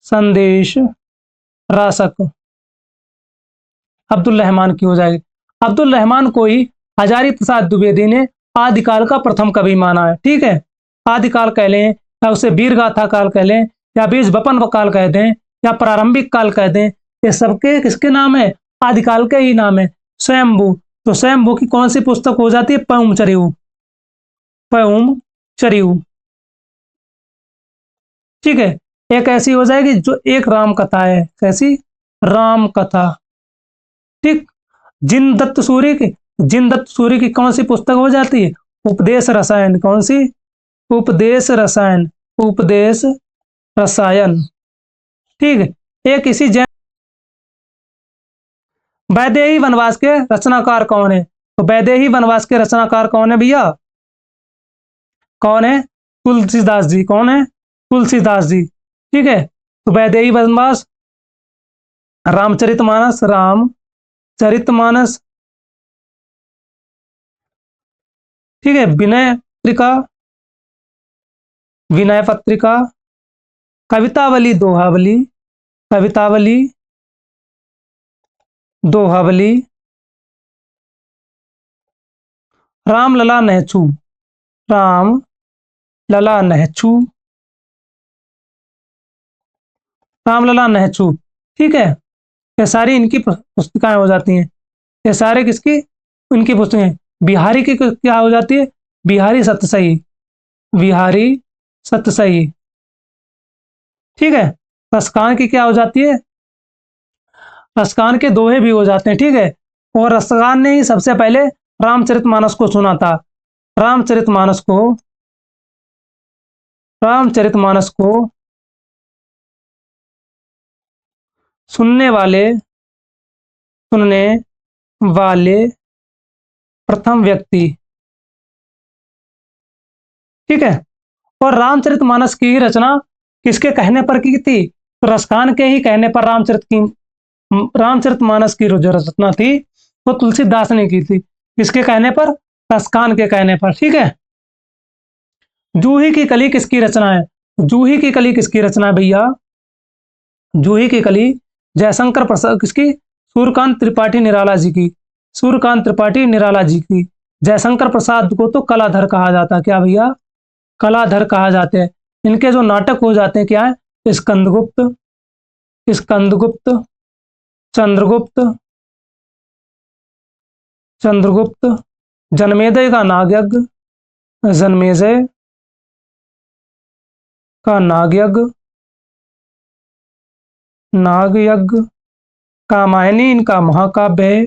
संदेश रासक अब्दुल रहमान की हो जाएगी। अब्दुल रहमान को ही हजारी प्रसाद द्विवेदी ने आदिकाल का प्रथम कवि माना है। ठीक है। आदिकाल कह लें या उसे वीर गाथा काल कह लें या बीज बपन काल कह दें या प्रारंभिक काल कह दें, ये सबके किसके नाम है? आदिकाल के ही नाम है। स्वयंभू, तो स्वयंभू की कौन सी पुस्तक हो जाती है? पहुम चरिऊ। पहुम चरिऊ। ठीक है। एक ऐसी हो जाएगी जो एक राम कथा है। कैसी? राम कथा। ठीक। जिन दत्त सूर्य की कौन सी पुस्तक हो जाती है? उपदेश रसायन। कौन सी? उपदेश रसायन। उपदेश रसायन। ठीक है। एक इसी जैन, वैदेही वनवास के रचनाकार कौन है? तो वैदेही वनवास के रचनाकार कौन है भैया? कौन है? तुलसीदास जी। कौन है? तुलसीदास जी। ठीक है। तो वैदेही वनवास, रामचरितमानस, रामचरितमानस। ठीक है। विनय पत्रिका, विनय पत्रिका, कवितावली, दोहावली, कवितावली, दोहावली, रामलला नहछू, राम लला नहछू, रामलला नहछू। ठीक है। ये सारी इनकी पुस्तिकाएं हो जाती हैं। ये सारे किसकी? इनकी पुस्तकें। बिहारी की क्या हो जाती है? बिहारी सतसई। बिहारी सतसई। ठीक है। रसकान की क्या हो जाती है? रसकान के दोहे भी हो जाते हैं। ठीक है। और रसकान ने ही सबसे पहले रामचरितमानस को सुना था। रामचरितमानस को, रामचरितमानस को सुनने वाले, सुनने वाले प्रथम व्यक्ति। ठीक है। और रामचरितमानस की रचना किसके कहने पर की थी? तो रसखान के ही कहने पर रामचरितमानस की जो रचना थी वो तुलसीदास ने की थी। किसके कहने पर? रसखान के कहने पर। ठीक है। जूही की कली किसकी रचना है? जूही की कली किसकी रचना है भैया? जूही की कली जयशंकर प्रसाद, किसकी? सूर्यकांत त्रिपाठी निराला जी की। सूर्यकांत त्रिपाठी निराला जी की। जयशंकर प्रसाद को तो कलाधर कहा जाता है। क्या भैया? कलाधर कहा जाते हैं। इनके जो नाटक हो जाते हैं क्या है? स्कंदगुप्त, स्कंदगुप्त, चंद्रगुप्त, चंद्रगुप्त, जनमेजय का नागयज्ञ, जनमेजय का नागयज्ञ, नागयज्ञ, कामायनी इनका महाकाव्य है।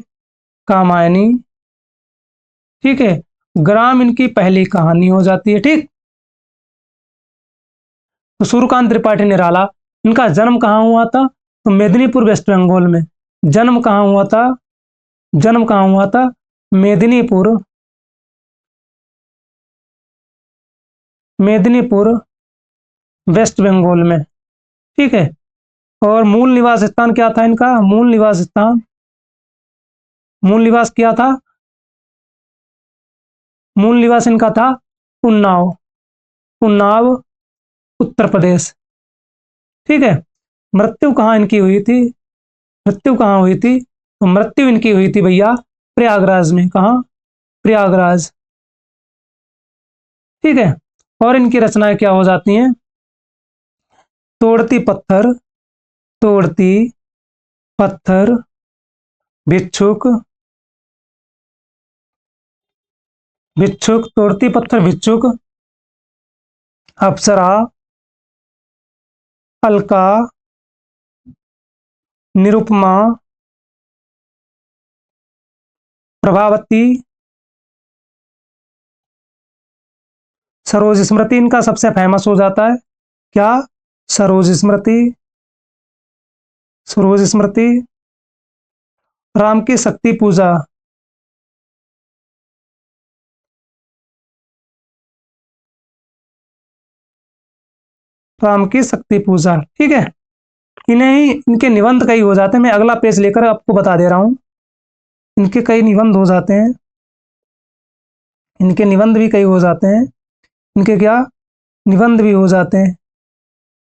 कामायनी। ठीक है। ग्राम इनकी पहली कहानी हो जाती है। ठीक। तो सूर्यकांत त्रिपाठी निराला, इनका जन्म कहाँ हुआ था? तो मेदिनीपुर, वेस्ट बंगाल में। जन्म कहाँ हुआ था? जन्म कहाँ हुआ था? मेदिनीपुर, मेदिनीपुर, वेस्ट बंगाल में। ठीक है। और मूल निवास स्थान क्या था इनका? मूल निवास स्थान, मूल निवास क्या था? मूल निवास इनका था उन्नाव, उन्नाव, उत्तर प्रदेश। ठीक है। मृत्यु कहाँ इनकी हुई थी? मृत्यु कहाँ हुई थी? तो मृत्यु इनकी हुई थी भैया प्रयागराज में। कहाँ? प्रयागराज। ठीक है। और इनकी रचनाएं क्या हो जाती हैं? तोड़ती पत्थर, तोड़ती पत्थर, भिक्षुक, भिक्षुक, तोड़ती पत्थर, भिक्षुक, अप्सरा, अलका, निरुपमा, प्रभावती, सरोज स्मृति इनका सबसे फेमस हो जाता है। क्या? सरोज स्मृति, सरोज स्मृति। राम की शक्ति पूजा, राम की शक्ति पूजा। ठीक है, इन्हें ही इनके निबंध कई हो जाते हैं। मैं अगला पेज लेकर आपको बता दे रहा हूं, इनके कई निबंध हो जाते हैं, इनके निबंध भी कई हो जाते हैं, इनके क्या निबंध भी हो जाते हैं,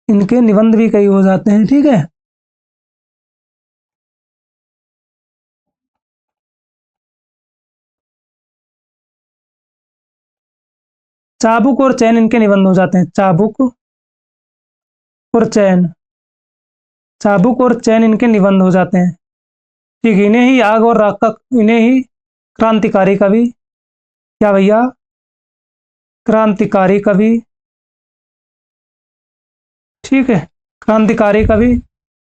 इनके निबंध भी कई हो जाते हैं। ठीक है, चाबुक और चैन इनके निबंध हो जाते हैं, चाबुक और चैन, चाबुक और चैन इनके निबंध हो जाते हैं। ठीक है, इन्हें ही आग और राख का, इन्हें ही क्रांतिकारी कवि, क्या भैया, क्रांतिकारी कवि। ठीक है, क्रांतिकारी कवि,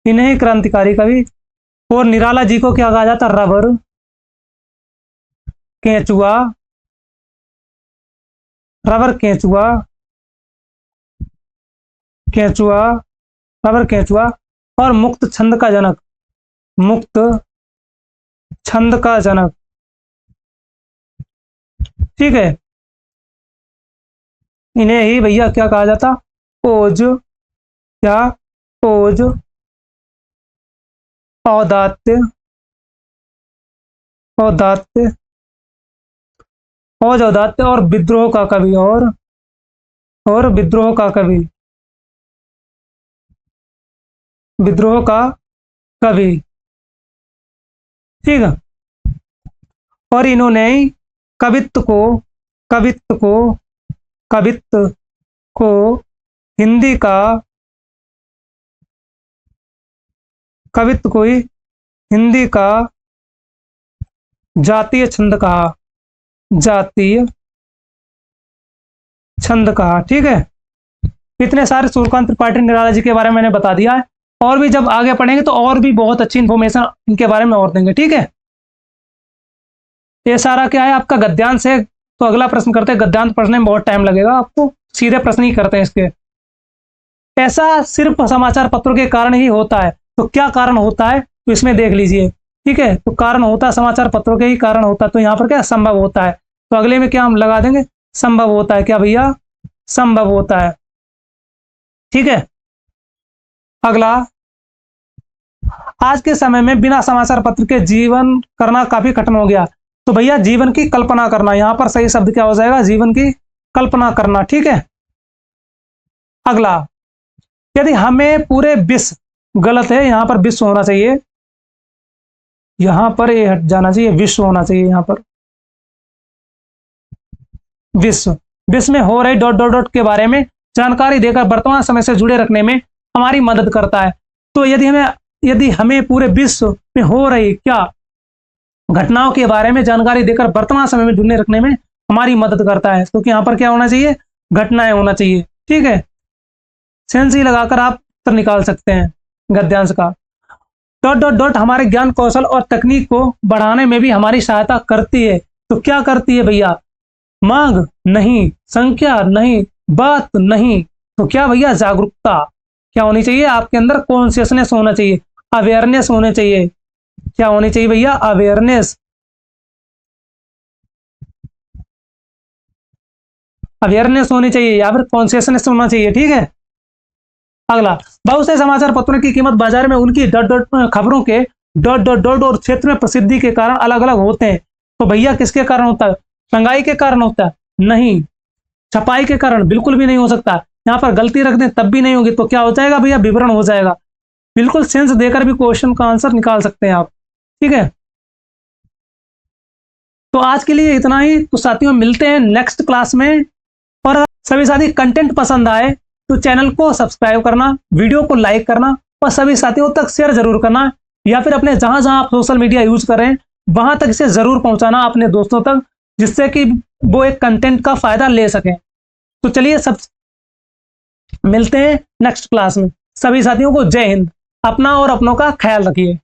इन्हें ही क्रांतिकारी कवि। और निराला जी को क्या कहा जाता, रबर, केंचुआ, रबर केंचुआ, केंचुआ, रबर केंचुआ। और मुक्त छंद का जनक, मुक्त छंद का जनक। ठीक है, इन्हें ही भैया क्या कहा जाता, ओज, क्या, ओज, औदात्य, औदात्य, ओज औदात्य। और विद्रोह का कवि, और विद्रोह का कवि, विद्रोह का कवि। ठीक है, और इन्होंने कवित्व को, कवित्व को, कवित्व को हिंदी का, कवित्व को ही हिंदी का जातीय छंद कहा, जातीय छंद कहा। ठीक है, इतने सारे सूर्यकांत त्रिपाठी निराला जी के बारे में मैंने बता दिया है, और भी जब आगे पढ़ेंगे तो और भी बहुत अच्छी इंफॉर्मेशन इनके बारे में और देंगे। ठीक है, ये सारा क्या है आपका गद्यांश है। तो अगला प्रश्न करते हैं, गद्यांश पढ़ने में बहुत टाइम लगेगा आपको, सीधे प्रश्न ही करते हैं इसके। ऐसा सिर्फ समाचार पत्रों के कारण ही होता है, तो क्या कारण होता है, तो इसमें देख लीजिए। ठीक है, तो कारण होता है समाचार पत्रों के ही कारण होता है, तो यहाँ पर क्या संभव होता है, तो अगले में क्या हम लगा देंगे, संभव होता है। क्या भैया, संभव होता है। ठीक है, अगला, आज के समय में बिना समाचार पत्र के जीवन करना काफी कठिन हो गया, तो भैया जीवन की कल्पना करना, यहां पर सही शब्द क्या हो जाएगा, जीवन की कल्पना करना। ठीक है, अगला, यदि हमें पूरे विश्व, गलत है, यहां पर विश्व होना चाहिए, यहां पर ये हट जाना चाहिए, विश्व होना चाहिए यहां पर, विश्व। विश्व में हो रहे डॉट डॉट डॉट के बारे में जानकारी देकर वर्तमान समय से जुड़े रखने में हमारी मदद करता है। तो यदि हमें पूरे विश्व में हो रही क्या घटनाओं के बारे में जानकारी देकर वर्तमान समय में जुड़े रखने में हमारी मदद करता है, क्योंकि यहाँ पर क्या होना चाहिए, घटनाएं होना चाहिए। ठीक है, सेंस ही लगाकर आप उत्तर निकाल सकते हैं गद्यांश का। डॉट डॉट डॉट हमारे ज्ञान कौशल और तकनीक को बढ़ाने में भी हमारी सहायता करती है, तो क्या करती है भैया, मांग नहीं, संख्या नहीं, बात नहीं, तो क्या भैया, जागरूकता। क्या होनी चाहिए आपके अंदर, कॉन्शियसनेस होना चाहिए, अवेयरनेस होने चाहिए। क्या होनी चाहिए भैया, अवेयरनेस, अवेयरनेस होनी चाहिए या फिर कॉन्शियसनेस होना चाहिए। ठीक है, अगला, बहुत से समाचार पत्रों की कीमत बाजार में उनकी डॉट डॉट खबरों के डॉट डॉट डॉट और क्षेत्र में प्रसिद्धि के कारण अलग अलग होते हैं, तो भैया किसके कारण होता है, महंगाई के कारण होता है, नहीं, छपाई के कारण बिल्कुल भी नहीं हो सकता, यहाँ पर गलती रख दें तब भी नहीं होगी, तो क्या हो जाएगा भैया, विवरण हो जाएगा। बिल्कुल सेंस देकर भी क्वेश्चन का आंसर निकाल सकते हैं आप। ठीक है, तो आज के लिए इतना ही, तो साथियों मिलते हैं नेक्स्ट क्लास में। और सभी साथी कंटेंट पसंद आए तो चैनल को सब्सक्राइब करना, वीडियो को लाइक करना और सभी साथियों तक शेयर जरूर करना, या फिर अपने जहां जहां आप सोशल मीडिया यूज कर रहे हैं वहां तक इसे जरूर पहुंचाना अपने दोस्तों तक, जिससे कि वो एक कंटेंट का फायदा ले सकें। तो चलिए सब मिलते हैं नेक्स्ट क्लास में। सभी साथियों को जय हिंद, अपना और अपनों का ख्याल रखिए।